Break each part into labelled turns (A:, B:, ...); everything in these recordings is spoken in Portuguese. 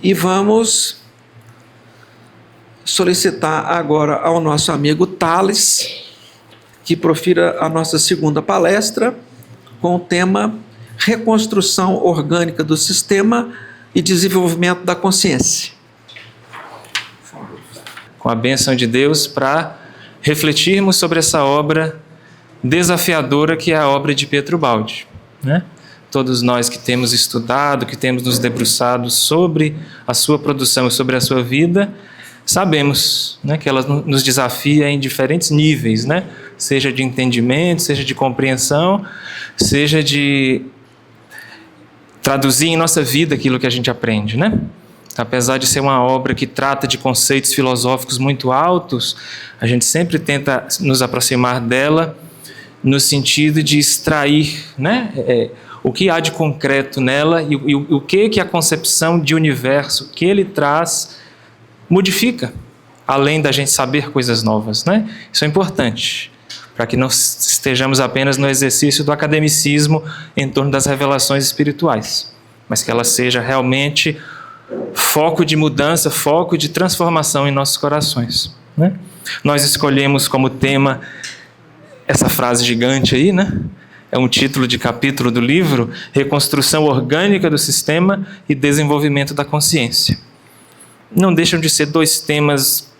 A: E vamos solicitar agora ao nosso amigo Thales que profira a nossa segunda palestra com o tema Reconstrução Orgânica do Sistema e Desenvolvimento da Consciência.
B: Com a bênção de Deus, para refletirmos sobre essa obra desafiadora que é a obra de Pietro Baldi, né? Todos nós que temos estudado, que temos nos debruçado sobre a sua produção e sobre a sua vida, sabemos, né, que ela nos desafia em diferentes níveis, né? Seja de entendimento, seja de compreensão, seja de traduzir em nossa vida aquilo que a gente aprende, né? Apesar de ser uma obra que trata de conceitos filosóficos muito altos, a gente sempre tenta nos aproximar dela no sentido de extrair, né, o que há de concreto nela e o que a concepção de universo que ele traz modifica, além da gente saber coisas novas, né? Isso é importante, para que não estejamos apenas no exercício do academicismo em torno das revelações espirituais, mas que ela seja realmente foco de mudança, foco de transformação em nossos corações, né? Nós escolhemos como tema essa frase gigante aí, né? É um título de capítulo do livro, Reconstrução Orgânica do Sistema e Desenvolvimento da Consciência. Não deixam de ser dois temas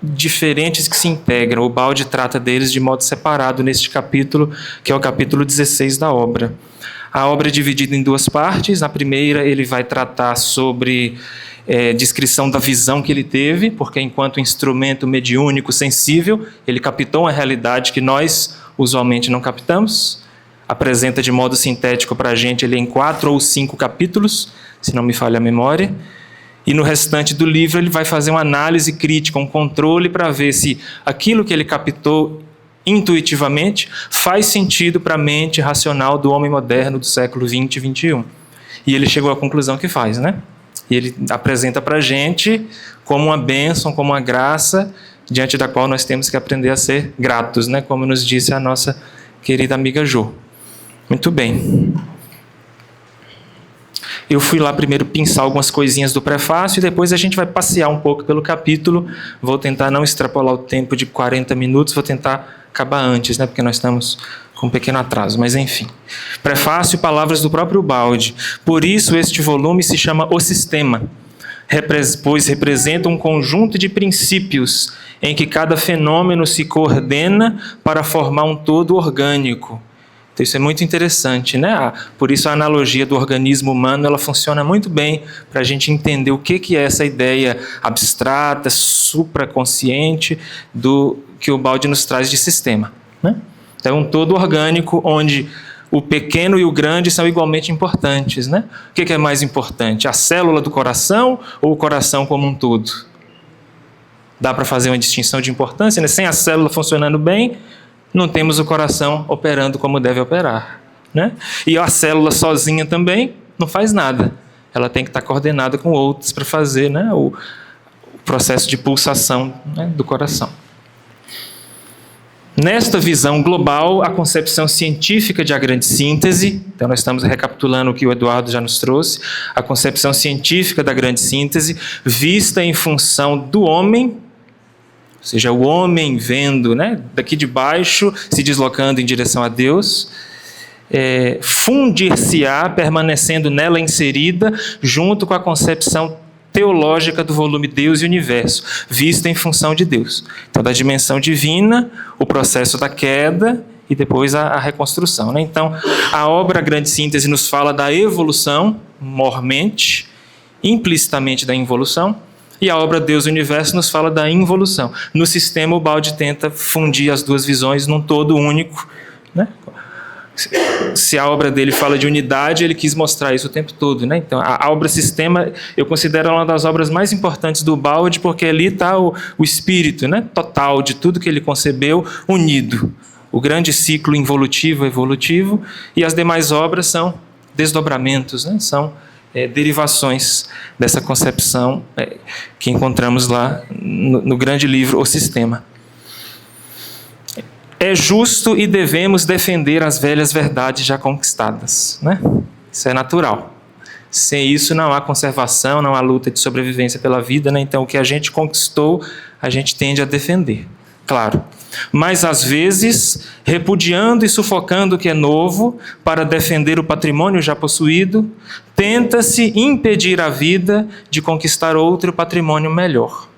B: diferentes que se integram. O Baldi trata deles de modo separado neste capítulo, que é o capítulo 16 da obra. A obra é dividida em duas partes. Na primeira, ele vai tratar sobre descrição da visão que ele teve, porque enquanto instrumento mediúnico sensível, ele captou uma realidade que nós usualmente não captamos. Apresenta de modo sintético para a gente ele em 4 ou 5 capítulos, se não me falha a memória. E no restante do livro ele vai fazer uma análise crítica, um controle para ver se aquilo que ele captou intuitivamente faz sentido para a mente racional do homem moderno do século 20 e 21. E ele chegou à conclusão que faz, né? E ele apresenta para a gente como uma bênção, como uma graça, diante da qual nós temos que aprender a ser gratos, né? Como nos disse a nossa querida amiga Jo. Muito bem. Eu fui lá primeiro pensar algumas coisinhas do prefácio e depois a gente vai passear um pouco pelo capítulo. Vou tentar não extrapolar o tempo de 40 minutos, vou tentar acabar antes, né? Porque nós estamos com um pequeno atraso, mas enfim. Prefácio, palavras do próprio Baldi. Por isso este volume se chama O Sistema, pois representa um conjunto de princípios em que cada fenômeno se coordena para formar um todo orgânico. Então, isso é muito interessante, né? Por isso a analogia do organismo humano ela funciona muito bem para a gente entender o que é essa ideia abstrata, supraconsciente do que o Baldi nos traz de sistema, né? Então, um todo orgânico onde o pequeno e o grande são igualmente importantes, né? O que é mais importante? A célula do coração ou o coração como um todo? Dá para fazer uma distinção de importância, né? Sem a célula funcionando bem, não temos o coração operando como deve operar, né? E a célula sozinha também não faz nada. Ela tem que estar coordenada com outros para fazer, né, o processo de pulsação, né, do coração. Nesta visão global, a concepção científica de a grande síntese, então nós estamos recapitulando o que o Eduardo já nos trouxe, a concepção científica da grande síntese, vista em função do homem, ou seja, o homem vendo, né, daqui de baixo, se deslocando em direção a Deus, fundir-se-á, permanecendo nela inserida, junto com a concepção teológica do volume Deus e Universo, vista em função de Deus. Então, da dimensão divina, o processo da queda e depois a reconstrução, né? Então, a obra Grande Síntese nos fala da evolução, mormente, implicitamente da involução, e a obra Deus e Universo nos fala da involução. No sistema, o Baldi tenta fundir as duas visões num todo único, né? Se a obra dele fala de unidade, ele quis mostrar isso o tempo todo, né? Então, a obra Sistema, eu considero uma das obras mais importantes do Baldi, porque ali está o espírito, né, total de tudo que ele concebeu, unido. O grande ciclo involutivo, evolutivo, e as demais obras são desdobramentos, né? São derivações dessa concepção que encontramos lá no grande livro O Sistema. É justo e devemos defender as velhas verdades já conquistadas, né? Isso é natural. Sem isso não há conservação, não há luta de sobrevivência pela vida, né? Então o que a gente conquistou, a gente tende a defender, claro. Mas às vezes, repudiando e sufocando o que é novo para defender o patrimônio já possuído, tenta-se impedir a vida de conquistar outro patrimônio melhor.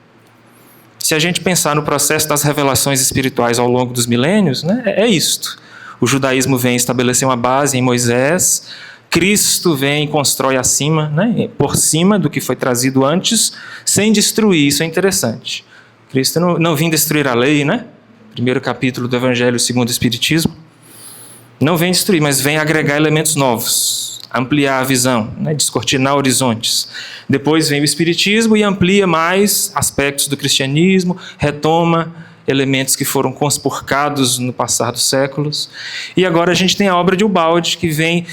B: Se a gente pensar no processo das revelações espirituais ao longo dos milênios, né, é isto. O judaísmo vem estabelecer uma base em Moisés, Cristo vem e constrói acima, né, por cima do que foi trazido antes, sem destruir. Isso é interessante. Cristo não vem destruir a lei, né? Primeiro capítulo do Evangelho segundo o Espiritismo. Não vem destruir, mas vem agregar elementos novos, ampliar a visão, né, descortinar horizontes. Depois vem o Espiritismo e amplia mais aspectos do cristianismo, retoma elementos que foram conspurcados no passar dos séculos. E agora a gente tem a obra de Ubaldi, que vem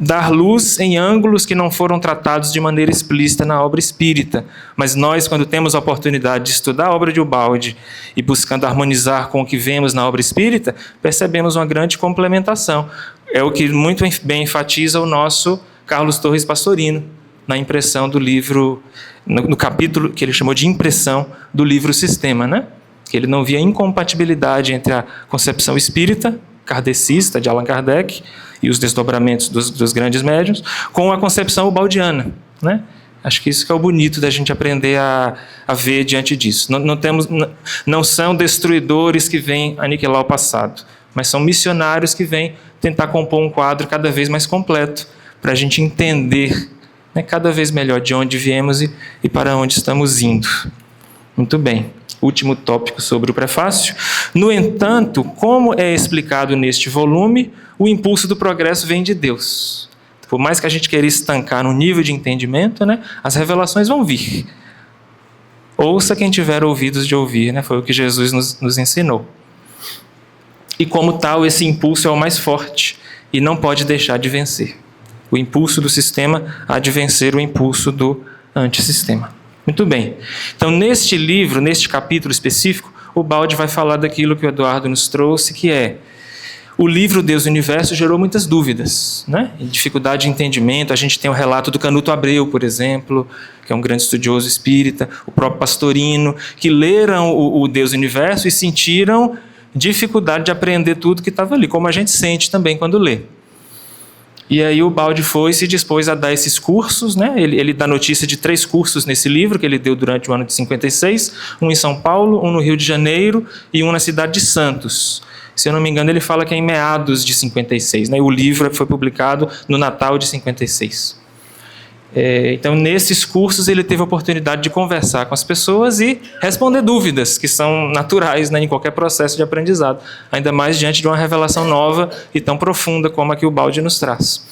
B: dar luz em ângulos que não foram tratados de maneira explícita na obra espírita. Mas nós, quando temos a oportunidade de estudar a obra de Ubaldi e buscando harmonizar com o que vemos na obra espírita, percebemos uma grande complementação. É o que muito bem enfatiza o nosso Carlos Torres Pastorino, na impressão do livro, no capítulo que ele chamou de impressão do livro Sistema, né? Que ele não via incompatibilidade entre a concepção espírita, kardecista, de Allan Kardec, e os desdobramentos dos grandes médiuns, com a concepção ubaldiana, né? Acho que isso que é o bonito da gente aprender a ver diante disso. Não são destruidores que vêm aniquilar o passado, mas são missionários que vêm tentar compor um quadro cada vez mais completo, para a gente entender, né, cada vez melhor de onde viemos e para onde estamos indo. Muito bem. Último tópico sobre o prefácio. No entanto, como é explicado neste volume, o impulso do progresso vem de Deus. Por mais que a gente queira estancar no nível de entendimento, né, as revelações vão vir. Ouça quem tiver ouvidos de ouvir, né, foi o que Jesus nos ensinou. E como tal, esse impulso é o mais forte e não pode deixar de vencer. O impulso do sistema há de vencer o impulso do antissistema. Muito bem. Então, neste livro, neste capítulo específico, Ubaldi vai falar daquilo que o Eduardo nos trouxe, que é o livro Deus e o Universo gerou muitas dúvidas, né? Dificuldade de entendimento. A gente tem o relato do Canuto Abreu, por exemplo, que é um grande estudioso espírita, o próprio Pastorino, que leram o Deus e o Universo e sentiram dificuldade de aprender tudo que estava ali, como a gente sente também quando lê. E aí o Ubaldi foi e se dispôs a dar esses cursos, né? Ele dá notícia de 3 cursos nesse livro que ele deu durante o ano de 56, um em São Paulo, um no Rio de Janeiro e um na cidade de Santos. Se eu não me engano, ele fala que é em meados de 56, né? O livro foi publicado no Natal de 56. Então, nesses cursos, ele teve a oportunidade de conversar com as pessoas e responder dúvidas, que são naturais, né, em qualquer processo de aprendizado, ainda mais diante de uma revelação nova e tão profunda como a que o Ubaldi nos traz.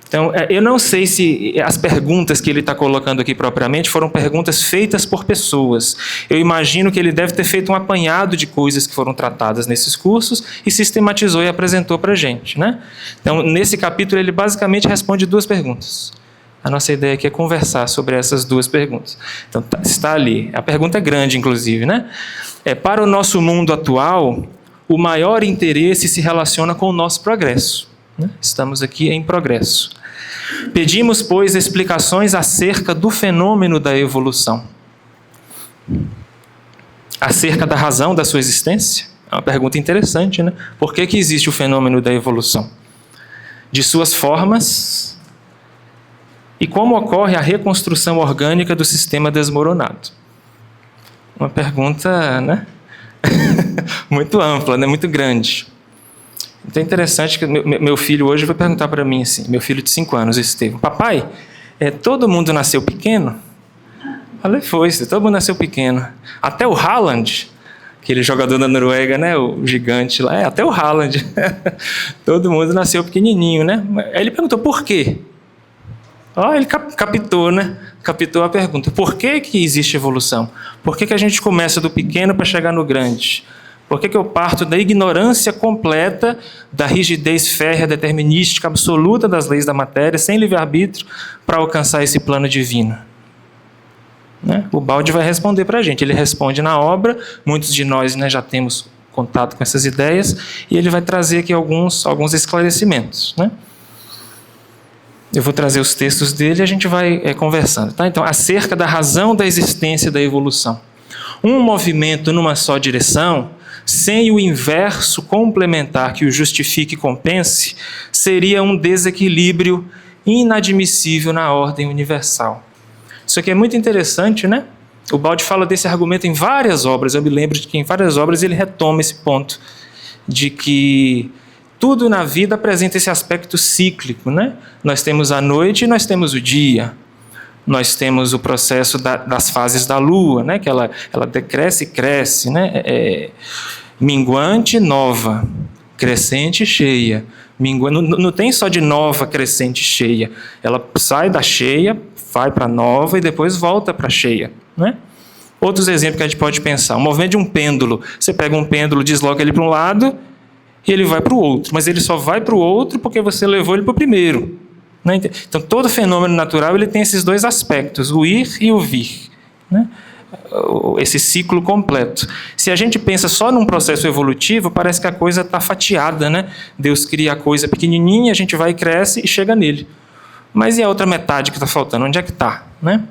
B: Então, eu não sei se as perguntas que ele está colocando aqui propriamente foram perguntas feitas por pessoas. Eu imagino que ele deve ter feito um apanhado de coisas que foram tratadas nesses cursos e sistematizou e apresentou para a gente, né? Então, nesse capítulo, ele basicamente responde 2 perguntas. A nossa ideia aqui é conversar sobre essas 2 perguntas. Então, está ali. A pergunta é grande, inclusive, né? Para o nosso mundo atual, o maior interesse se relaciona com o nosso progresso, né? Estamos aqui em progresso. Pedimos, pois, explicações acerca do fenômeno da evolução. Acerca da razão da sua existência? É uma pergunta interessante, né? Por que existe o fenômeno da evolução? De suas formas. E como ocorre a reconstrução orgânica do sistema desmoronado? Uma pergunta, né? muito ampla, né? Muito grande. Então é interessante que meu filho hoje vai perguntar para mim assim, meu filho de 5 anos, Estevão, papai, todo mundo nasceu pequeno? Falei, todo mundo nasceu pequeno. Até o Haaland, aquele jogador da Noruega, né? O gigante lá, até o Haaland. Todo mundo nasceu pequenininho, né? Aí ele perguntou, por quê? Ele captou, né? Captou a pergunta. Por que existe evolução? Por que a gente começa do pequeno para chegar no grande? Por que eu parto da ignorância completa, da rigidez férrea, determinística, absoluta das leis da matéria, sem livre-arbítrio, para alcançar esse plano divino? Né? O Ubaldi vai responder para a gente. Ele responde na obra, muitos de nós, né, já temos contato com essas ideias, e ele vai trazer aqui alguns esclarecimentos, né? Eu vou trazer os textos dele e a gente vai conversando. Tá? Então, acerca da razão da existência da evolução. Um movimento numa só direção, sem o inverso complementar que o justifique e compense, seria um desequilíbrio inadmissível na ordem universal. Isso aqui é muito interessante, né? O Baldi fala desse argumento em várias obras. Eu me lembro de que em várias obras ele retoma esse ponto de que tudo na vida apresenta esse aspecto cíclico, né? Nós temos a noite e nós temos o dia. Nós temos o processo das fases da lua, né? Que ela decresce e cresce, né? Minguante, nova, crescente, cheia. Não tem só de nova, crescente, cheia. Ela sai da cheia, vai para nova e depois volta para cheia, né? Outros exemplos que a gente pode pensar. O movimento de um pêndulo. Você pega um pêndulo, desloca ele para um lado e ele vai para o outro. Mas ele só vai para o outro porque você levou ele para o primeiro. Né? Então, todo fenômeno natural ele tem esses dois aspectos, o ir e o vir. Né? Esse ciclo completo. Se a gente pensa só num processo evolutivo, parece que a coisa está fatiada. Né? Deus cria a coisa pequenininha, a gente vai e cresce e chega nele. Mas e a outra metade que está faltando? Onde é que está? Né?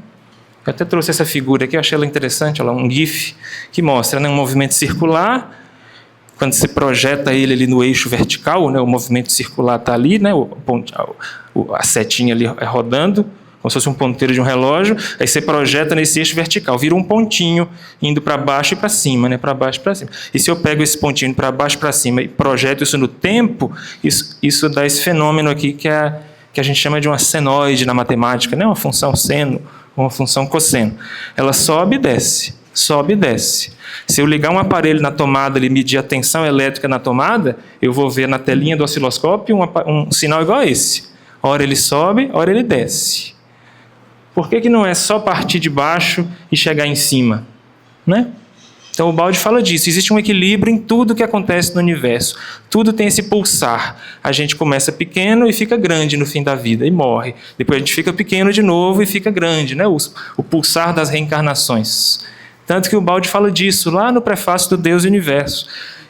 B: Eu até trouxe essa figura aqui, eu achei ela interessante, ela é um GIF que mostra, né, um movimento circular. Quando você projeta ele ali no eixo vertical, né, o movimento circular está ali, né, a setinha ali rodando, como se fosse um ponteiro de um relógio, aí você projeta nesse eixo vertical, vira um pontinho indo para baixo e para cima, né, para baixo e para cima. E se eu pego esse pontinho para baixo e para cima e projeto isso no tempo, isso dá esse fenômeno aqui que a gente chama de uma senoide na matemática, né, uma função seno, uma função cosseno. Ela sobe e desce, sobe e desce. Se eu ligar um aparelho na tomada e medir a tensão elétrica na tomada, eu vou ver na telinha do osciloscópio um sinal igual a esse. Ora ele sobe, ora ele desce. Por que não é só partir de baixo e chegar em cima? Né? Então o Baldi fala disso, existe um equilíbrio em tudo que acontece no universo. Tudo tem esse pulsar. A gente começa pequeno e fica grande no fim da vida e morre. Depois a gente fica pequeno de novo e fica grande, né? O pulsar das reencarnações. Tanto que o Baldi fala disso lá no prefácio do Deus e Universo,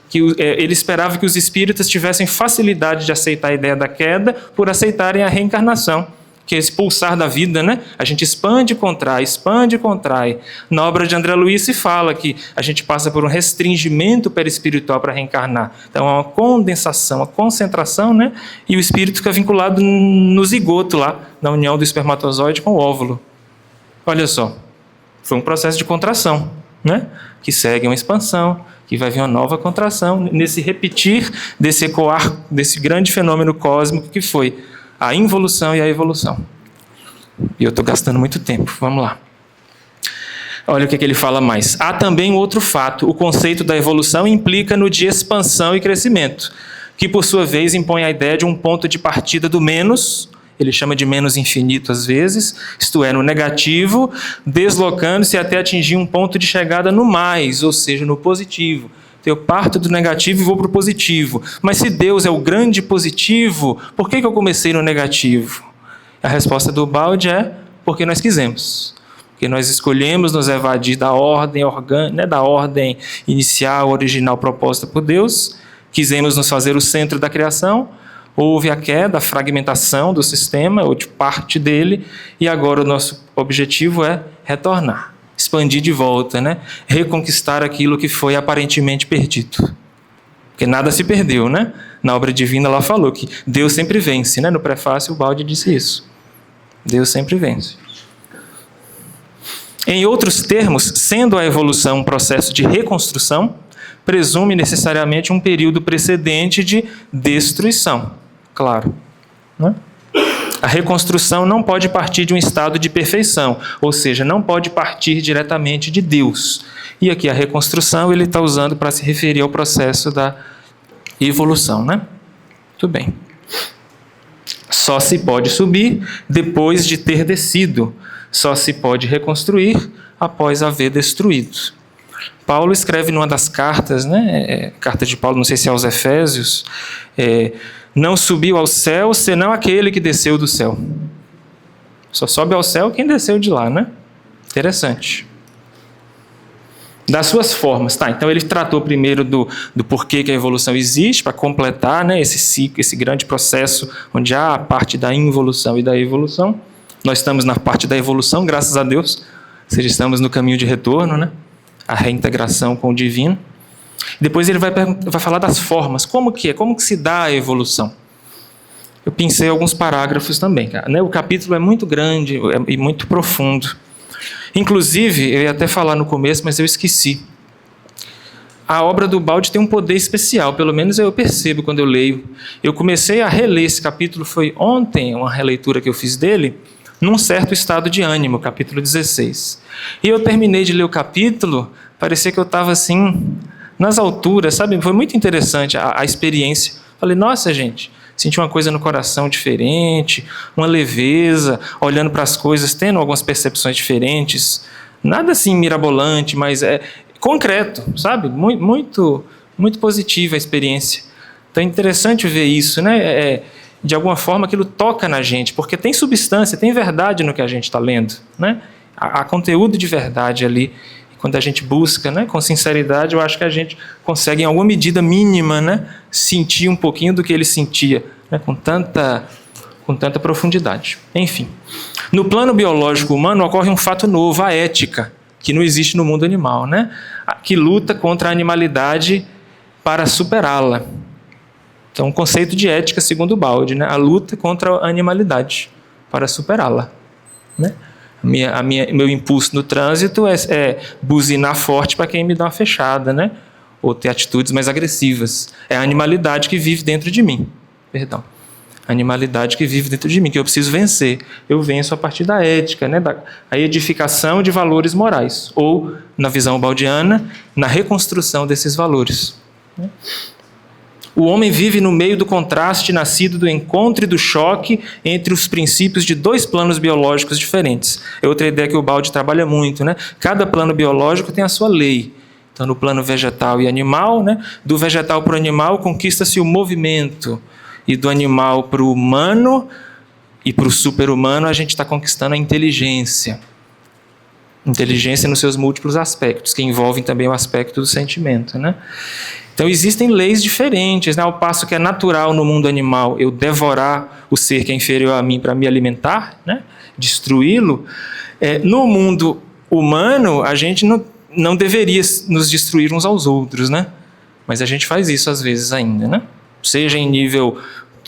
B: que ele esperava que os espíritas tivessem facilidade de aceitar a ideia da queda por aceitarem a reencarnação. Que é esse pulsar da vida, né? A gente expande e contrai, expande e contrai. Na obra de André Luiz se fala que a gente passa por um restringimento perispiritual para reencarnar. Então, é uma condensação, uma concentração, né? E o espírito fica vinculado no zigoto lá, na união do espermatozoide com o óvulo. Olha só, foi um processo de contração, né? Que segue uma expansão, que vai vir uma nova contração, nesse repetir, desse ecoar, desse grande fenômeno cósmico que foi a involução e a evolução. E eu estou gastando muito tempo. Vamos lá. Olha o que ele fala mais. Há também um outro fato. O conceito da evolução implica no de expansão e crescimento, que por sua vez impõe a ideia de um ponto de partida do menos, ele chama de menos infinito às vezes, isto é, no negativo, deslocando-se até atingir um ponto de chegada no mais, ou seja, no positivo. Eu parto do negativo e vou para o positivo. Mas se Deus é o grande positivo, por que eu comecei no negativo? A resposta do Baldi é porque nós quisemos. Porque nós escolhemos nos evadir da ordem orgânica, da ordem inicial, original proposta por Deus. Quisemos nos fazer o centro da criação. Houve a queda, a fragmentação do sistema, ou de parte dele. E agora o nosso objetivo é retornar. Expandir de volta, né? Reconquistar aquilo que foi aparentemente perdido. Porque nada se perdeu, né? Na obra divina ela falou que Deus sempre vence, né? No prefácio o Baldi disse isso. Deus sempre vence. Em outros termos, sendo a evolução um processo de reconstrução, presume necessariamente um período precedente de destruição. Claro, né? A reconstrução não pode partir de um estado de perfeição, ou seja, não pode partir diretamente de Deus. E aqui a reconstrução ele está usando para se referir ao processo da evolução, né? Muito bem. Só se pode subir depois de ter descido. Só se pode reconstruir após haver destruído. Paulo escreve numa das cartas, né? Carta de Paulo, não sei se é aos Efésios, não subiu ao céu senão aquele que desceu do céu. Só sobe ao céu quem desceu de lá, né? Interessante. Das suas formas, tá? Então ele tratou primeiro do porquê que a evolução existe, para completar, né, esse ciclo, esse grande processo onde há a parte da involução e da evolução. Nós estamos na parte da evolução, graças a Deus, ou seja, estamos no caminho de retorno, né, a reintegração com o divino. Depois ele vai falar das formas, como que se dá a evolução. Eu pensei alguns parágrafos também, cara, né? O capítulo é muito grande e muito profundo. Inclusive, eu ia até falar no começo, mas eu esqueci. A obra do Baldi tem um poder especial, pelo menos eu percebo quando eu leio. Eu comecei a reler esse capítulo, foi ontem, uma releitura que eu fiz dele, num certo estado de ânimo, capítulo 16. E eu terminei de ler o capítulo, parecia que eu estava assim, nas alturas, sabe? Foi muito interessante a experiência. Falei, nossa, gente, senti uma coisa no coração diferente, uma leveza, olhando para as coisas, tendo algumas percepções diferentes. Nada assim mirabolante, mas é concreto, sabe? Muito, muito positiva a experiência. Então é interessante ver isso, né? De alguma forma aquilo toca na gente, porque tem substância, tem verdade no que a gente está lendo, né? Há conteúdo de verdade ali. Quando a gente busca, né, com sinceridade, eu acho que a gente consegue, em alguma medida mínima, né, sentir um pouquinho do que ele sentia, né, com tanta profundidade. Enfim, no plano biológico humano ocorre um fato novo, a ética, que não existe no mundo animal, né, que luta contra a animalidade para superá-la. Então, um conceito de ética, segundo Baldi, né, a luta contra a animalidade para superá-la, né? Meu impulso no trânsito é buzinar forte para quem me dá uma fechada, né? Ou ter atitudes mais agressivas. É a animalidade que vive dentro de mim. Perdão. A animalidade que vive dentro de mim, que eu preciso vencer. Eu venço a partir da ética, né? A edificação de valores morais. Ou, na visão baldiana, na reconstrução desses valores. O homem vive no meio do contraste nascido do encontro e do choque entre os princípios de dois planos biológicos diferentes. É outra ideia que o Baldi trabalha muito, né? Cada plano biológico tem a sua lei. Então, no plano vegetal e animal, né? Do vegetal para o animal conquista-se o movimento. E do animal para o humano e para o super-humano a gente está conquistando a inteligência. Inteligência nos seus múltiplos aspectos, que envolvem também o aspecto do sentimento, né? Então existem leis diferentes, né? Ao passo que é natural no mundo animal eu devorar o ser que é inferior a mim para me alimentar, né? Destruí-lo. No mundo humano a gente não deveria nos destruir uns aos outros, né? Mas a gente faz isso às vezes ainda, né? Seja em nível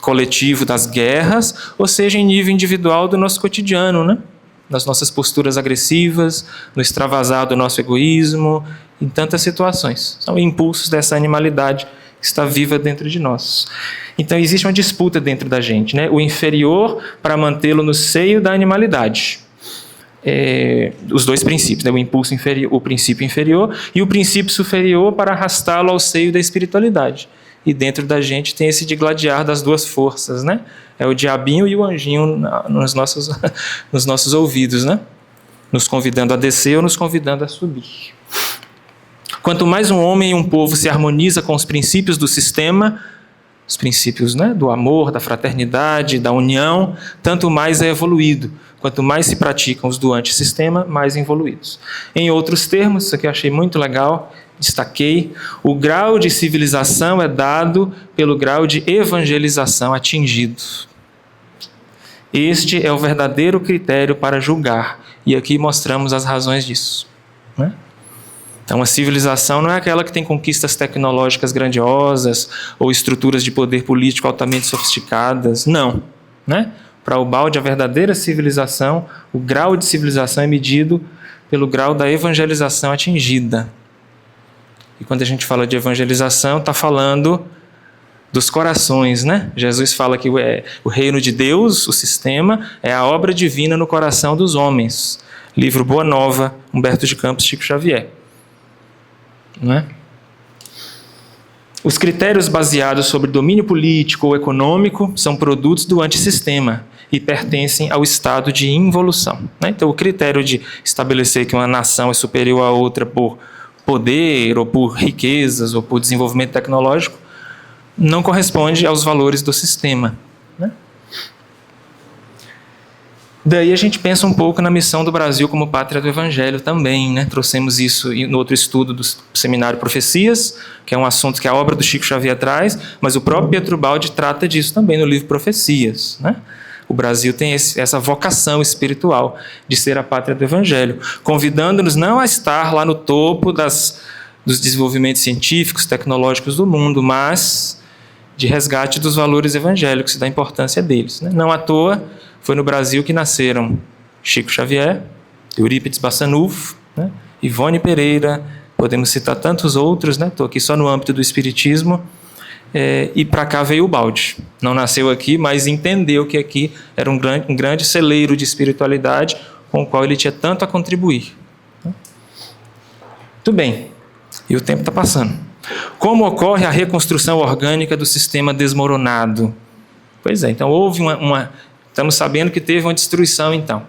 B: coletivo das guerras, ou seja em nível individual do nosso cotidiano, né? Nas nossas posturas agressivas, no extravasar do nosso egoísmo, em tantas situações. São impulsos dessa animalidade que está viva dentro de nós. Então existe uma disputa dentro da gente, né? O inferior para mantê-lo no seio da animalidade. Os dois princípios, né? O impulso inferior, o princípio inferior e o princípio superior para arrastá-lo ao seio da espiritualidade. E dentro da gente tem esse digladiar das duas forças, né? É o diabinho e o anjinho nos nossos ouvidos, né? Nos convidando a descer ou nos convidando a subir. Quanto mais um homem e um povo se harmoniza com os princípios do sistema, os princípios, né, do amor, da fraternidade, da união, tanto mais é evoluído. Quanto mais se praticam os do antissistema, mais evoluídos. Em outros termos, isso aqui eu achei muito legal, destaquei, o grau de civilização é dado pelo grau de evangelização atingido. Este é o verdadeiro critério para julgar, e aqui mostramos as razões disso, né? Então, a civilização não é aquela que tem conquistas tecnológicas grandiosas ou estruturas de poder político altamente sofisticadas, não, né? Para o Baldi, a verdadeira civilização, o grau de civilização é medido pelo grau da evangelização atingida. E quando a gente fala de evangelização, está falando dos corações, né? Jesus fala que o reino de Deus, o sistema, é a obra divina no coração dos homens. Livro Boa Nova, Humberto de Campos, Chico Xavier. Não é? Os critérios baseados sobre domínio político ou econômico são produtos do antissistema e pertencem ao estado de involução, né? Então, o critério de estabelecer que uma nação é superior a outra por poder, ou por riquezas, ou por desenvolvimento tecnológico, não corresponde aos valores do sistema, né? Daí a gente pensa um pouco na missão do Brasil como pátria do Evangelho também, né? Trouxemos isso no outro estudo do Seminário Profecias, que é um assunto que a obra do Chico Xavier traz, mas o próprio Pietro Baldi trata disso também no livro Profecias, né? O Brasil tem essa vocação espiritual de ser a pátria do Evangelho, convidando-nos não a estar lá no topo dos desenvolvimentos científicos, tecnológicos do mundo, mas de resgate dos valores evangélicos e da importância deles, né? Não à toa, foi no Brasil que nasceram Chico Xavier, Eurípides Bassanufo, né? Ivone Pereira, podemos citar tantos outros, né? Estou aqui só no âmbito do espiritismo, e para cá veio o Baldi. Não nasceu aqui, mas entendeu que aqui era um grande celeiro de espiritualidade com o qual ele tinha tanto a contribuir. Muito bem, e o tempo está passando. Como ocorre a reconstrução orgânica do sistema desmoronado? Pois é, então houve estamos sabendo que teve uma destruição, então.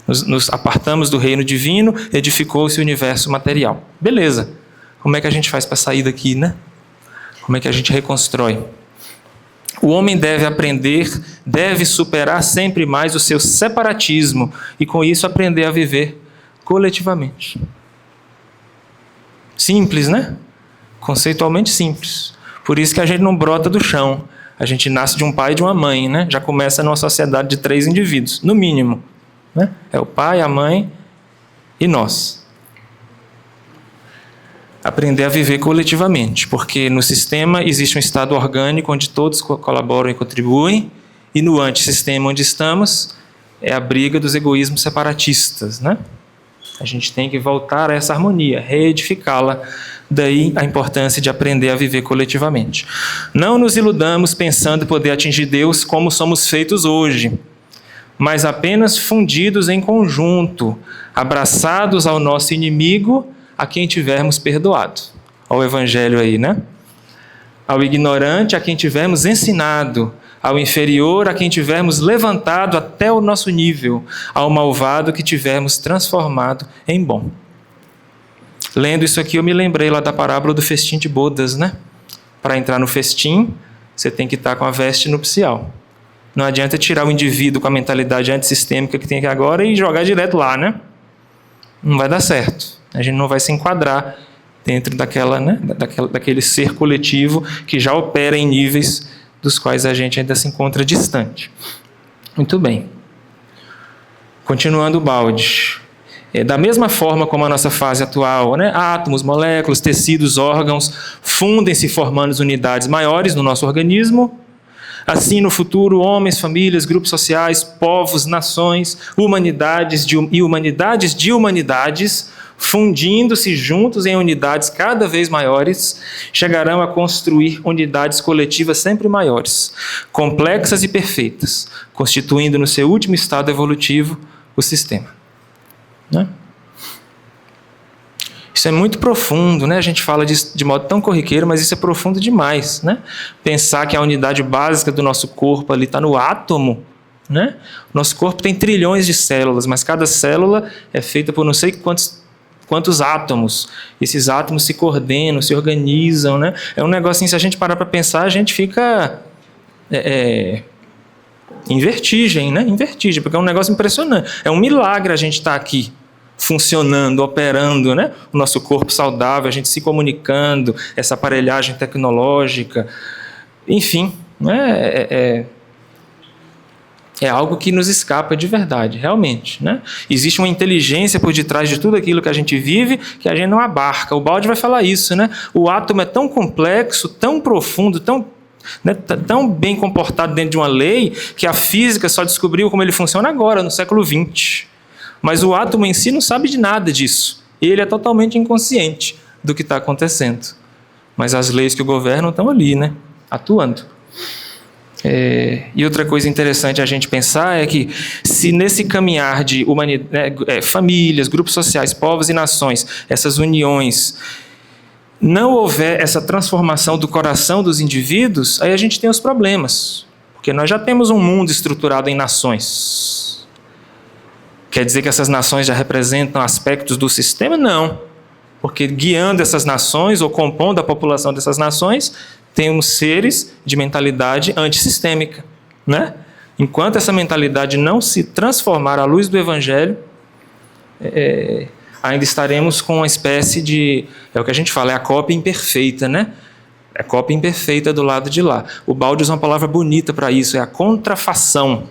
B: Nos apartamos do reino divino, edificou-se o universo material. Beleza. Como é que a gente faz para sair daqui, né? Como é que a gente reconstrói? O homem deve aprender, deve superar sempre mais o seu separatismo e, com isso, aprender a viver coletivamente. Simples, né? Conceitualmente simples. Por isso que a gente não brota do chão. A gente nasce de um pai e de uma mãe, né? Já começa numa sociedade de 3 indivíduos, no mínimo, né? É o pai, a mãe e nós. Aprender a viver coletivamente, porque no sistema existe um estado orgânico onde todos colaboram e contribuem, e no antissistema onde estamos é a briga dos egoísmos separatistas, né? A gente tem que voltar a essa harmonia, reedificá-la. Daí a importância de aprender a viver coletivamente. Não nos iludamos pensando poder atingir Deus como somos feitos hoje, mas apenas fundidos em conjunto, abraçados ao nosso inimigo, a quem tivermos perdoado. Olha o Evangelho aí, né? Ao ignorante, a quem tivermos ensinado, ao inferior, a quem tivermos levantado até o nosso nível, ao malvado que tivermos transformado em bom. Lendo isso aqui, eu me lembrei lá da parábola do festim de bodas, né? Para entrar no festim, você tem que estar com a veste nupcial. Não adianta tirar o indivíduo com a mentalidade antissistêmica que tem aqui agora e jogar direto lá, né? Não vai dar certo. A gente não vai se enquadrar dentro daquele ser coletivo que já opera em níveis dos quais a gente ainda se encontra distante. Muito bem. Continuando o Baldi. Da mesma forma como a nossa fase atual, né? Átomos, moléculas, tecidos, órgãos fundem-se formando unidades maiores no nosso organismo. Assim, no futuro, homens, famílias, grupos sociais, povos, nações, humanidades de humanidades, fundindo-se juntos em unidades cada vez maiores, chegarão a construir unidades coletivas sempre maiores, complexas e perfeitas, constituindo no seu último estado evolutivo o sistema. Né? Isso é muito profundo, né? A gente fala disso de modo tão corriqueiro, mas isso é profundo demais, né? Pensar que a unidade básica do nosso corpo ali está no átomo, né? Nosso corpo tem trilhões de células, mas cada célula é feita por não sei quantos átomos. Esses átomos se coordenam, se organizam, né? É um negocinho, se a gente parar para pensar, a gente fica em vertigem, né? Em vertigem, porque é um negócio impressionante. É um milagre a gente estar aqui, funcionando, operando, né? O nosso corpo saudável, a gente se comunicando, essa aparelhagem tecnológica, enfim, né? É algo que nos escapa de verdade, realmente, né? Existe uma inteligência por detrás de tudo aquilo que a gente vive que a gente não abarca. O Baldi vai falar isso, né? O átomo é tão complexo, tão profundo, tão bem comportado dentro de uma lei que a física só descobriu como ele funciona agora, no século XX. Mas o átomo em si não sabe de nada disso. Ele é totalmente inconsciente do que está acontecendo. Mas as leis que o governam estão ali, né? Atuando. E outra coisa interessante a gente pensar é que se nesse caminhar de famílias, grupos sociais, povos e nações, essas uniões, não houver essa transformação do coração dos indivíduos, aí a gente tem os problemas. Porque nós já temos um mundo estruturado em nações. Quer dizer que essas nações já representam aspectos do sistema? Não. Porque guiando essas nações ou compondo a população dessas nações, temos seres de mentalidade antissistêmica, né? Enquanto essa mentalidade não se transformar à luz do Evangelho, ainda estaremos com uma espécie de... É o que a gente fala, é a cópia imperfeita, né? É a cópia imperfeita do lado de lá. O Baldi usa uma palavra bonita para isso, é a contrafação.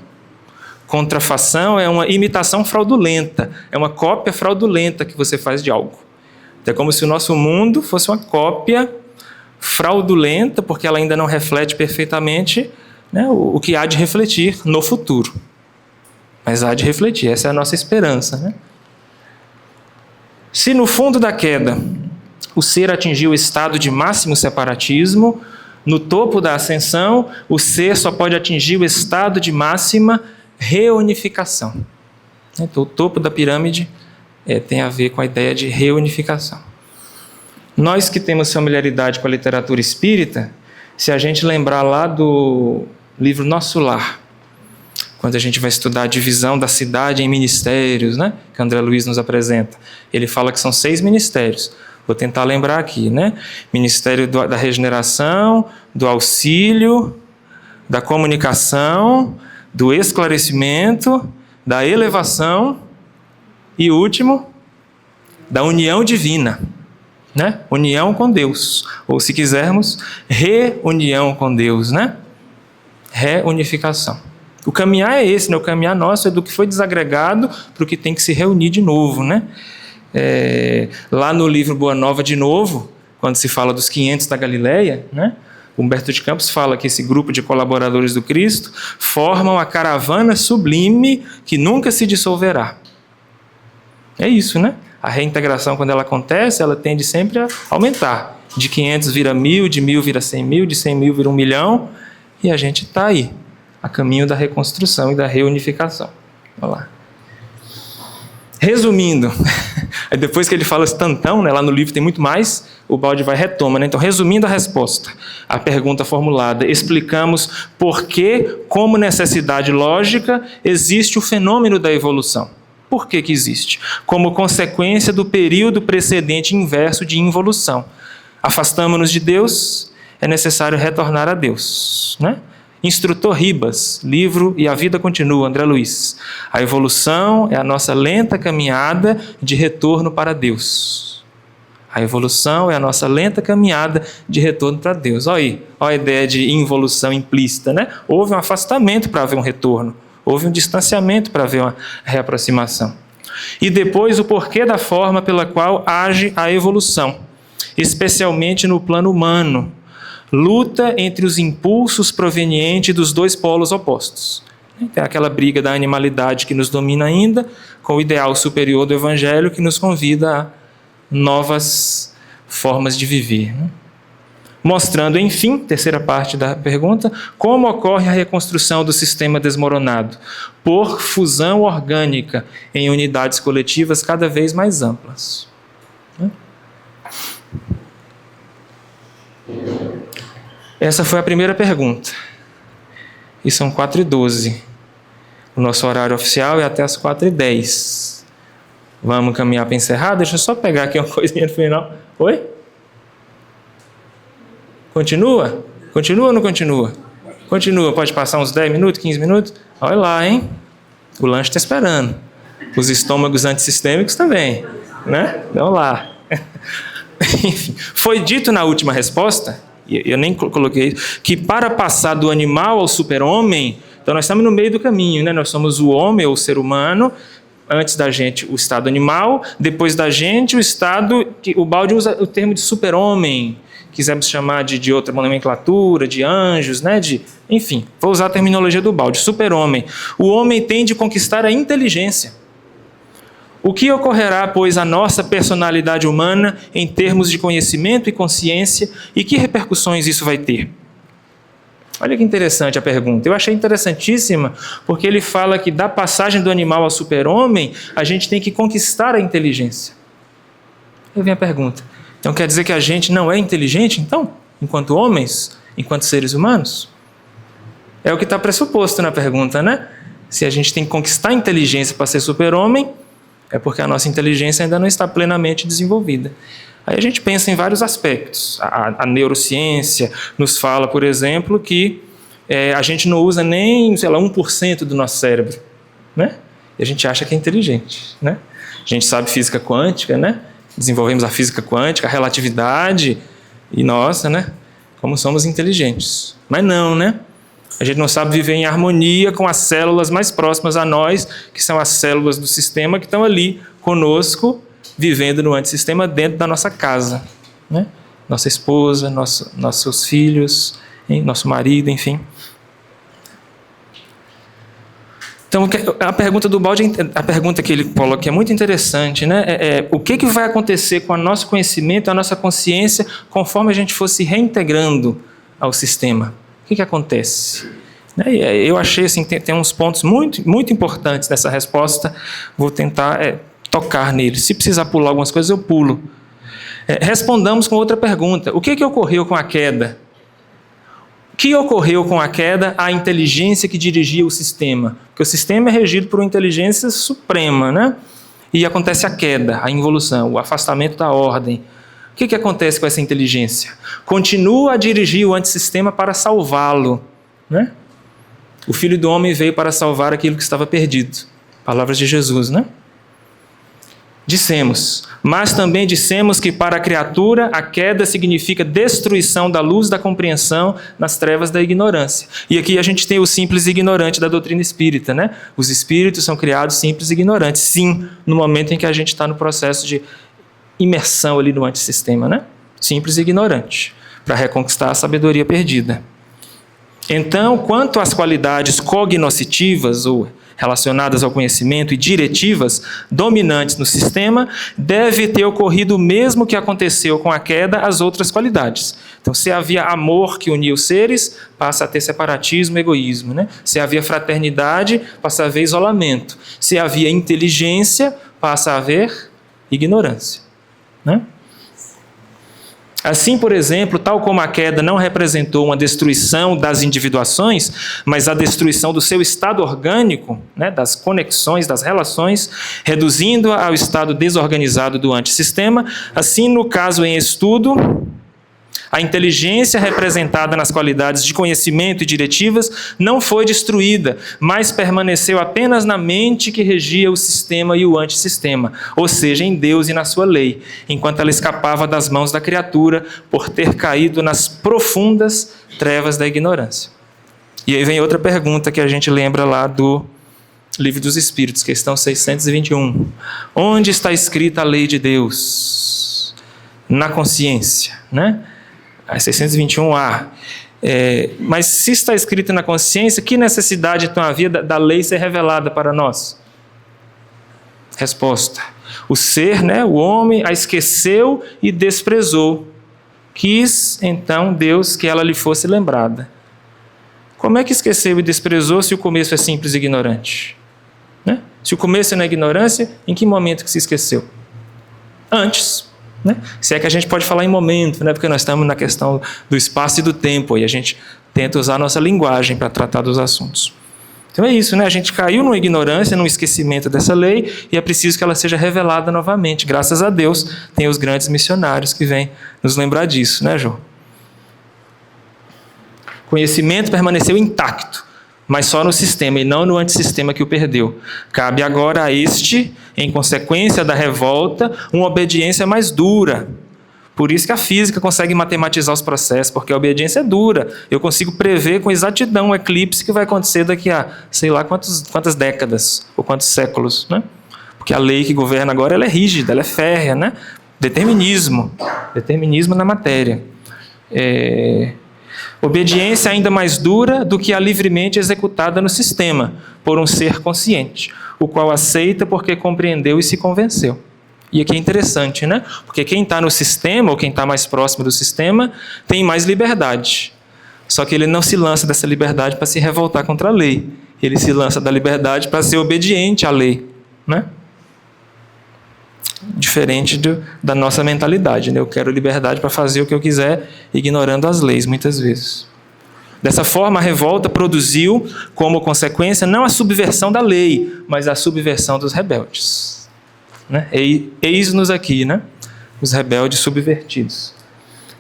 B: Contrafação é uma imitação fraudulenta, é uma cópia fraudulenta que você faz de algo. É como se o nosso mundo fosse uma cópia fraudulenta, porque ela ainda não reflete perfeitamente, né, o que há de refletir no futuro. Mas há de refletir, essa é a nossa esperança, né? Se no fundo da queda o ser atingiu o estado de máximo separatismo, no topo da ascensão o ser só pode atingir o estado de máxima reunificação. Então, o topo da pirâmide tem a ver com a ideia de reunificação. Nós que temos familiaridade com a literatura espírita, se a gente lembrar lá do livro Nosso Lar, quando a gente vai estudar a divisão da cidade em ministérios, né, que André Luiz nos apresenta, ele fala que são 6 ministérios. Vou tentar lembrar aqui, né? Ministério da regeneração, do auxílio, da comunicação, do esclarecimento, da elevação e, último, da união divina, né? União com Deus, ou se quisermos, reunião com Deus, né? Reunificação. O caminhar é esse, né? O caminhar nosso é do que foi desagregado para o que tem que se reunir de novo, né? Lá no livro Boa Nova de novo, quando se fala dos 500 da Galileia, né? Humberto de Campos fala que esse grupo de colaboradores do Cristo formam a caravana sublime que nunca se dissolverá. É isso, né? A reintegração, quando ela acontece, ela tende sempre a aumentar. De 500 vira 1000, de 1000 vira 100 mil, de 100 mil vira 1 milhão, e a gente está aí, a caminho da reconstrução e da reunificação. Olha lá. Resumindo, depois que ele fala esse tantão, né, lá no livro tem muito mais, o Baldi vai retoma, né? Então, resumindo a resposta, a pergunta formulada, explicamos por que, como necessidade lógica, existe o fenômeno da evolução. Por que que existe? Como consequência do período precedente inverso de involução. Afastamo-nos de Deus, é necessário retornar a Deus, né? Instrutor Ribas, livro E a Vida Continua, André Luiz. A evolução é a nossa lenta caminhada de retorno para Deus. A evolução é a nossa lenta caminhada de retorno para Deus. Olha aí, olha a ideia de involução implícita, né? Houve um afastamento para haver um retorno. Houve um distanciamento para haver uma reaproximação. E depois o porquê da forma pela qual age a evolução, especialmente no plano humano. Luta entre os impulsos provenientes dos 2 polos opostos. Tem aquela briga da animalidade que nos domina ainda, com o ideal superior do Evangelho que nos convida a novas formas de viver. Mostrando, enfim, terceira parte da pergunta, como ocorre a reconstrução do sistema desmoronado, por fusão orgânica em unidades coletivas cada vez mais amplas. Essa foi a primeira pergunta. E são 4h12. O nosso horário oficial é até as 4h10. Vamos caminhar para encerrar? Deixa eu só pegar aqui uma coisinha no final. Oi? Continua? Continua ou não continua? Continua. Pode passar uns 10 minutos, 15 minutos? Olha lá, hein? O lanche está esperando. Os estômagos antissistêmicos também, né? Vamos lá. Enfim, foi dito na última resposta, eu nem coloquei, que para passar do animal ao super-homem, então nós estamos no meio do caminho, né? Nós somos o homem ou o ser humano, antes da gente o estado animal, depois da gente o estado, que o Baldi usa o termo de super-homem, quisermos chamar de outra nomenclatura, de anjos, né? Enfim, vou usar a terminologia do Baldi, super-homem. O homem tem de conquistar a inteligência. O que ocorrerá, pois, à nossa personalidade humana em termos de conhecimento e consciência, e que repercussões isso vai ter? Olha que interessante a pergunta. Eu achei interessantíssima, porque ele fala que da passagem do animal ao super-homem, a gente tem que conquistar a inteligência. Aí vem a pergunta. Então quer dizer que a gente não é inteligente, então? Enquanto homens? Enquanto seres humanos? É o que está pressuposto na pergunta, né? Se a gente tem que conquistar a inteligência para ser super-homem, é porque a nossa inteligência ainda não está plenamente desenvolvida. Aí a gente pensa em vários aspectos. A neurociência nos fala, por exemplo, que a gente não usa nem, 1% do nosso cérebro, né? E a gente acha que é inteligente, né? A gente sabe física quântica, né? Desenvolvemos a física quântica, a relatividade, e nossa, né? Como somos inteligentes. Mas não, né? A gente não sabe viver em harmonia com as células mais próximas a nós, que são as células do sistema que estão ali conosco, vivendo no antissistema dentro da nossa casa, né? Nossa esposa, nossos filhos, nosso marido, enfim. Então, a pergunta do Baldi, a pergunta que ele coloca é muito interessante, né? O que vai acontecer com o nosso conhecimento, a nossa consciência, conforme a gente for se reintegrando ao sistema? O que acontece? Eu achei assim, tem uns pontos muito, muito importantes nessa resposta, vou tentar tocar neles. Se precisar pular algumas coisas, eu pulo. Respondamos com outra pergunta. O que ocorreu com a queda? O que ocorreu com a queda à inteligência que dirigia o sistema? Porque o sistema é regido por uma inteligência suprema, né? E acontece a queda, a involução, o afastamento da ordem. O que acontece com essa inteligência? Continua a dirigir o antissistema para salvá-lo, né? O Filho do Homem veio para salvar aquilo que estava perdido. Palavras de Jesus, né? Dissemos, mas também dissemos que para a criatura a queda significa destruição da luz da compreensão nas trevas da ignorância. E aqui a gente tem o simples ignorante da doutrina espírita, né? Os espíritos são criados simples e ignorantes, sim, no momento em que a gente está no processo de imersão ali no antissistema, né? Simples e ignorante, para reconquistar a sabedoria perdida. Então, quanto às qualidades cognoscitivas ou relacionadas ao conhecimento e diretivas dominantes no sistema, deve ter ocorrido o mesmo que aconteceu com a queda às outras qualidades. Então, se havia amor que unia os seres, passa a ter separatismo e egoísmo, né? Se havia fraternidade, passa a haver isolamento. Se havia inteligência, passa a haver ignorância, né? Assim, por exemplo, tal como a queda não representou uma destruição das individuações, mas a destruição do seu estado orgânico, né, das conexões, das relações, reduzindo ao estado desorganizado do antissistema, assim, no caso em estudo, a inteligência representada nas qualidades de conhecimento e diretivas não foi destruída, mas permaneceu apenas na mente que regia o sistema e o antissistema, ou seja, em Deus e na sua lei, enquanto ela escapava das mãos da criatura por ter caído nas profundas trevas da ignorância. E aí vem outra pergunta que a gente lembra lá do Livro dos Espíritos, questão 621. Onde está escrita a lei de Deus? Na consciência, né? A 621A. Mas se está escrito na consciência, que necessidade então havia da lei ser revelada para nós? Resposta. O ser, né, o homem, a esqueceu e desprezou. Quis, então, Deus que ela lhe fosse lembrada. Como é que esqueceu e desprezou se o começo é simples e ignorante? Né? Se o começo é na ignorância, em que momento que se esqueceu? Antes. Né? Se é que a gente pode falar em momento, né? Porque nós estamos na questão do espaço e do tempo, e a gente tenta usar a nossa linguagem para tratar dos assuntos. Então é isso, né? A gente caiu numa ignorância, num esquecimento dessa lei, e é preciso que ela seja revelada novamente. Graças a Deus, tem os grandes missionários que vêm nos lembrar disso, né, João? Conhecimento permaneceu intacto, mas só no sistema e não no antissistema que o perdeu. Cabe agora a este, em consequência da revolta, uma obediência mais dura. Por isso que a física consegue matematizar os processos, porque a obediência é dura. Eu consigo prever com exatidão um eclipse que vai acontecer daqui a, sei lá, quantas décadas ou quantos séculos, né? Porque a lei que governa agora ela é rígida, ela é férrea, né? Determinismo na matéria. Obediência ainda mais dura do que a livremente executada no sistema, por um ser consciente, o qual aceita porque compreendeu e se convenceu. E aqui é interessante, né? Porque quem está no sistema, ou quem está mais próximo do sistema, tem mais liberdade. Só que ele não se lança dessa liberdade para se revoltar contra a lei. Ele se lança da liberdade para ser obediente à lei, né? Diferente da nossa mentalidade, né? Eu quero liberdade para fazer o que eu quiser, ignorando as leis, muitas vezes. Dessa forma, a revolta produziu, como consequência, não a subversão da lei, mas a subversão dos rebeldes. Né? Eis-nos aqui, né? Os rebeldes subvertidos.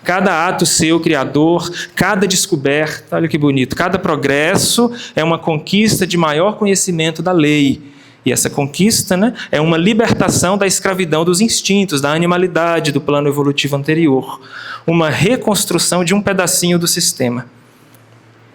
B: Cada ato seu, criador, cada descoberta, olha que bonito, cada progresso é uma conquista de maior conhecimento da lei. E essa conquista, né, é uma libertação da escravidão dos instintos, da animalidade, do plano evolutivo anterior. Uma reconstrução de um pedacinho do sistema.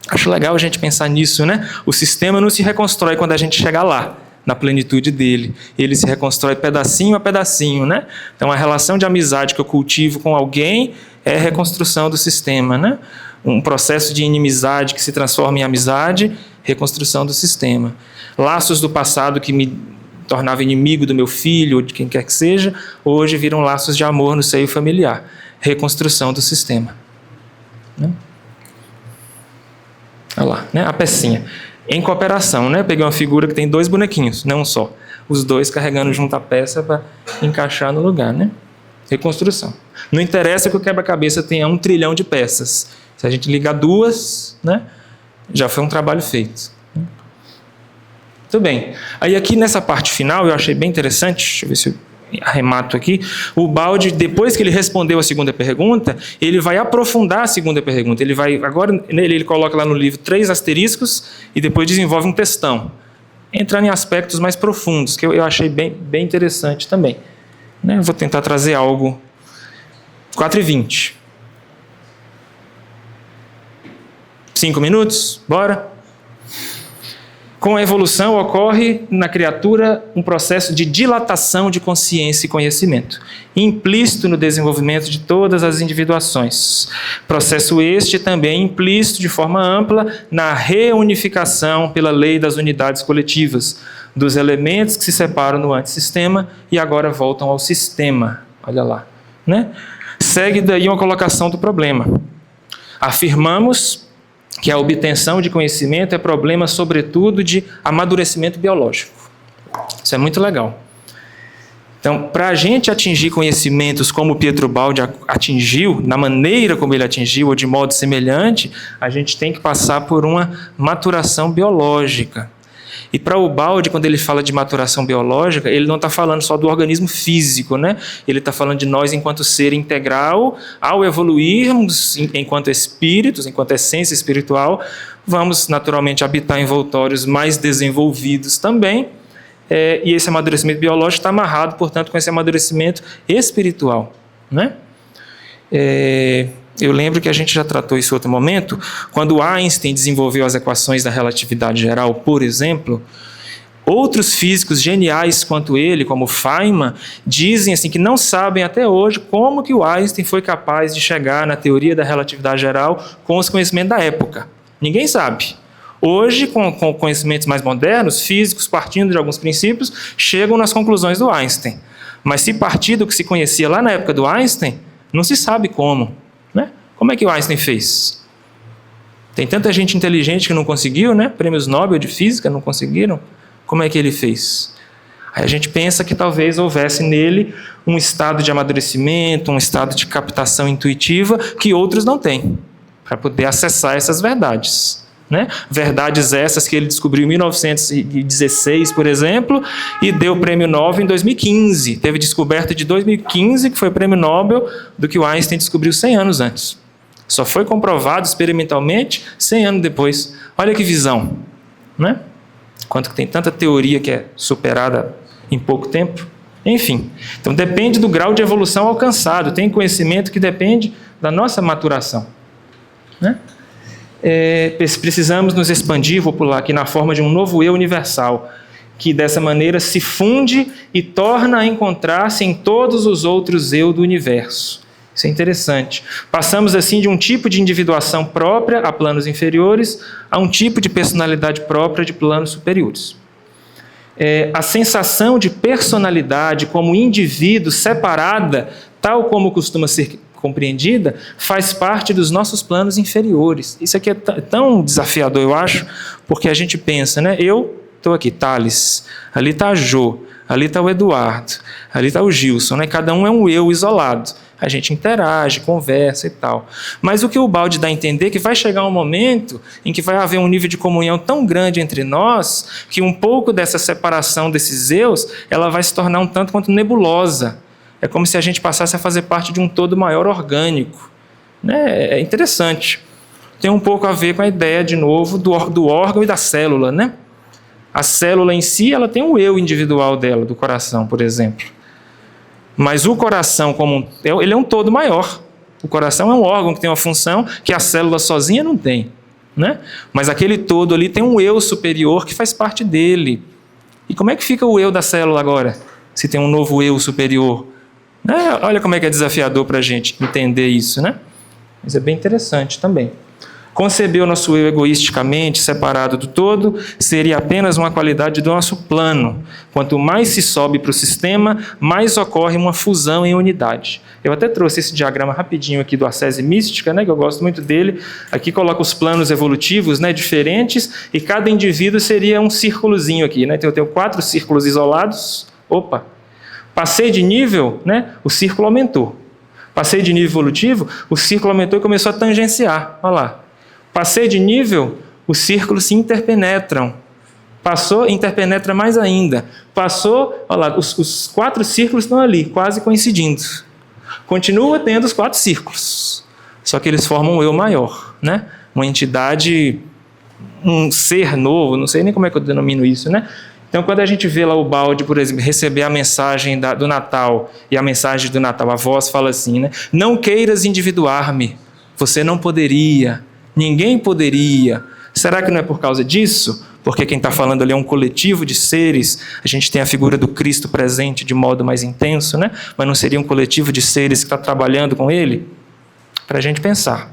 B: Acho legal a gente pensar nisso, né? O sistema não se reconstrói quando a gente chegar lá, na plenitude dele. Ele se reconstrói pedacinho a pedacinho, né? Então, a relação de amizade que eu cultivo com alguém é a reconstrução do sistema, né? Um processo de inimizade que se transforma em amizade, reconstrução do sistema. Laços do passado que me tornava inimigo do meu filho ou de quem quer que seja, hoje viram laços de amor no seio familiar. Reconstrução do sistema. Né? Olha lá, né? A pecinha. Em cooperação, né? Peguei uma figura que tem 2 bonequinhos, não um só. Os 2 carregando junto a peça para encaixar no lugar, né? Reconstrução. Não interessa que o quebra-cabeça tenha 1 trilhão de peças. Se a gente ligar 2, né? Já foi um trabalho feito. Muito bem. Aí aqui nessa parte final, eu achei bem interessante, deixa eu ver se eu arremato aqui, o Baldi, depois que ele respondeu a segunda pergunta, ele vai aprofundar a segunda pergunta. Agora ele coloca lá no livro 3 asteriscos e depois desenvolve um textão, entrando em aspectos mais profundos, que eu achei bem interessante também. Né? Vou tentar trazer algo. 4h20. 5 minutos? Bora? Com a evolução ocorre na criatura um processo de dilatação de consciência e conhecimento, implícito no desenvolvimento de todas as individuações. Processo este também implícito de forma ampla na reunificação pela lei das unidades coletivas, dos elementos que se separam no antissistema e agora voltam ao sistema. Olha lá. Né? Segue daí uma colocação do problema. Afirmamos que a obtenção de conhecimento é problema, sobretudo, de amadurecimento biológico. Isso é muito legal. Então, para a gente atingir conhecimentos como o Pietro Baldi atingiu, na maneira como ele atingiu, ou de modo semelhante, a gente tem que passar por uma maturação biológica. E para o Baldi, quando ele fala de maturação biológica, ele não está falando só do organismo físico, né? Ele está falando de nós enquanto ser integral. Ao evoluirmos enquanto espíritos, enquanto essência espiritual, vamos naturalmente habitar envoltórios mais desenvolvidos também. E esse amadurecimento biológico está amarrado, portanto, com esse amadurecimento espiritual, né? Eu lembro que a gente já tratou isso em outro momento, quando Einstein desenvolveu as equações da relatividade geral, por exemplo, outros físicos geniais quanto ele, como Feynman, dizem assim, que não sabem até hoje como que o Einstein foi capaz de chegar na teoria da relatividade geral com os conhecimentos da época. Ninguém sabe. Hoje, com conhecimentos mais modernos, físicos, partindo de alguns princípios, chegam nas conclusões do Einstein. Mas se partir do que se conhecia lá na época do Einstein, não se sabe como. Né? Como é que o Einstein fez? Tem tanta gente inteligente que não conseguiu, né? Prêmios Nobel de Física não conseguiram. Como é que ele fez? Aí a gente pensa que talvez houvesse nele um estado de amadurecimento, um estado de captação intuitiva que outros não têm, para poder acessar essas verdades. Né? Verdades essas que ele descobriu em 1916, por exemplo, e deu o prêmio Nobel em 2015. Teve descoberta de 2015, que foi o prêmio Nobel do que o Einstein descobriu 100 anos antes. Só foi comprovado experimentalmente 100 anos depois. Olha que visão. Né? Quanto que tem tanta teoria que é superada em pouco tempo. Enfim, então depende do grau de evolução alcançado. Tem conhecimento que depende da nossa maturação. Né? Precisamos nos expandir, vou pular aqui, na forma de um novo eu universal, que dessa maneira se funde e torna a encontrar-se em todos os outros eu do universo. Isso é interessante. Passamos assim de um tipo de individuação própria a planos inferiores a um tipo de personalidade própria de planos superiores. A sensação de personalidade como indivíduo separada, tal como costuma ser compreendida, faz parte dos nossos planos inferiores. Isso aqui é tão desafiador, eu acho, porque a gente pensa, né? Eu estou aqui, Thales, ali está a Jo, ali está o Eduardo, ali está o Gilson, né? Cada um é um eu isolado. A gente interage, conversa e tal. Mas o que o Baldi dá a entender é que vai chegar um momento em que vai haver um nível de comunhão tão grande entre nós que um pouco dessa separação desses eus, ela vai se tornar um tanto quanto nebulosa. É como se a gente passasse a fazer parte de um todo maior orgânico. né? É interessante. Tem um pouco a ver com a ideia, de novo, do órgão e da célula, né? A célula em si, ela tem um eu individual dela, do coração, por exemplo. Mas o coração, ele é um todo maior. O coração é um órgão que tem uma função que a célula sozinha não tem, né? Mas aquele todo ali tem um eu superior que faz parte dele. E como é que fica o eu da célula agora, se tem um novo eu superior? Olha como é que é desafiador para a gente entender isso, né? Mas é bem interessante também. Conceber o nosso eu egoisticamente, separado do todo, seria apenas uma qualidade do nosso plano. Quanto mais se sobe para o sistema, mais ocorre uma fusão em unidade. Eu até trouxe esse diagrama rapidinho aqui do Ascese Mística, né, que eu gosto muito dele. Aqui coloca os planos evolutivos, né, diferentes, e cada indivíduo seria um círculozinho aqui, né? Então eu tenho 4 círculos isolados. Opa! Passei de nível, né, o círculo aumentou. Passei de nível evolutivo, o círculo aumentou e começou a tangenciar. Olha lá. Passei de nível, os círculos se interpenetram. Passou, interpenetra mais ainda. Passou, olha lá, os 4 círculos estão ali, quase coincidindo. Continua tendo os 4 círculos. Só que eles formam um eu maior, né? Uma entidade, um ser novo, não sei nem como é que eu denomino isso, né? Então, quando a gente vê lá o balde, por exemplo, receber a mensagem do Natal, e a mensagem do Natal, a voz fala assim, né? Não queiras individuar-me, você não poderia. Ninguém poderia. Será que não é por causa disso? Porque quem está falando ali é um coletivo de seres. A gente tem a figura do Cristo presente de modo mais intenso, né? Mas não seria um coletivo de seres que está trabalhando com ele? Para a gente pensar.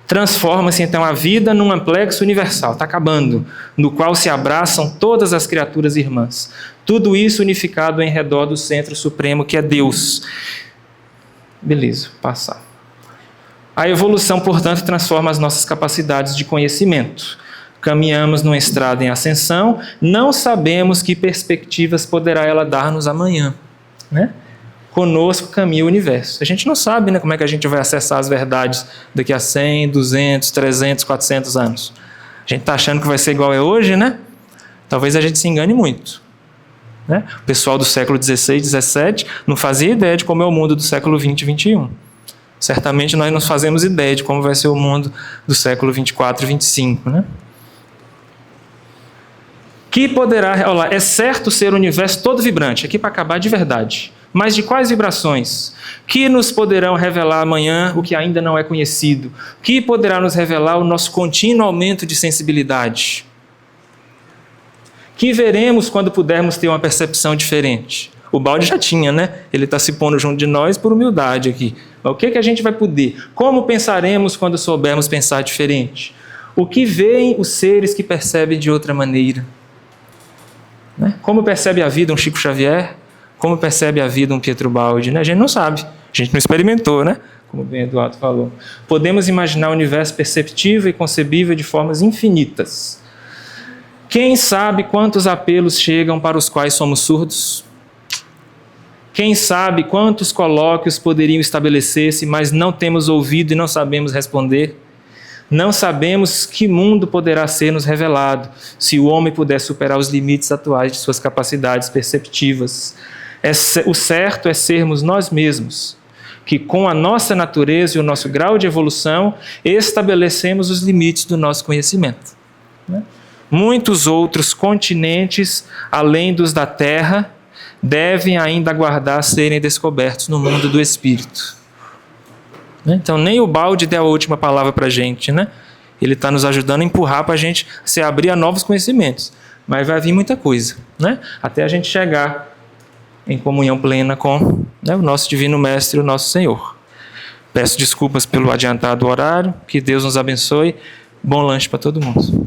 B: Transforma-se então a vida num amplexo universal, está acabando, no qual se abraçam todas as criaturas irmãs. Tudo isso unificado em redor do centro supremo que é Deus. Beleza, passar. A evolução, portanto, transforma as nossas capacidades de conhecimento. Caminhamos numa estrada em ascensão, não sabemos que perspectivas poderá ela dar-nos amanhã, né? Conosco caminha o universo. A gente não sabe, né, como é que a gente vai acessar as verdades daqui a 100, 200, 300, 400 anos. A gente está achando que vai ser igual é hoje, né? Talvez a gente se engane muito, né? O pessoal do século XVI, XVII não fazia ideia de como é o mundo do século XX e XXI. Certamente nós não fazemos ideia de como vai ser o mundo do século 24 e 25, né? Que poderá, olha lá, é certo ser o universo todo vibrante, aqui para acabar de verdade. Mas de quais vibrações? Que nos poderão revelar amanhã o que ainda não é conhecido? Que poderá nos revelar o nosso contínuo aumento de sensibilidade? Que veremos quando pudermos ter uma percepção diferente? O balde já tinha, né? Ele está se pondo junto de nós por humildade aqui. Mas o que a gente vai poder? Como pensaremos quando soubermos pensar diferente? O que veem os seres que percebem de outra maneira? Né? Como percebe a vida um Chico Xavier? Como percebe a vida um Pietro Baldi? Né? A gente não sabe, a gente não experimentou, né? Como bem Eduardo falou. Podemos imaginar o universo perceptível e concebível de formas infinitas. Quem sabe quantos apelos chegam para os quais somos surdos? Quem sabe quantos colóquios poderiam estabelecer-se, mas não temos ouvido e não sabemos responder? Não sabemos que mundo poderá ser nos revelado, se o homem puder superar os limites atuais de suas capacidades perceptivas. O certo é sermos nós mesmos, que com a nossa natureza e o nosso grau de evolução, estabelecemos os limites do nosso conhecimento. Muitos outros continentes, além dos da Terra, devem ainda aguardar serem descobertos no mundo do Espírito. Então, nem o balde deu a última palavra para a gente, né? Ele está nos ajudando a empurrar para a gente se abrir a novos conhecimentos. Mas vai vir muita coisa, né? Até a gente chegar em comunhão plena com, né, o nosso Divino Mestre, o nosso Senhor. Peço desculpas pelo adiantado horário, que Deus nos abençoe. Bom lanche para todo mundo.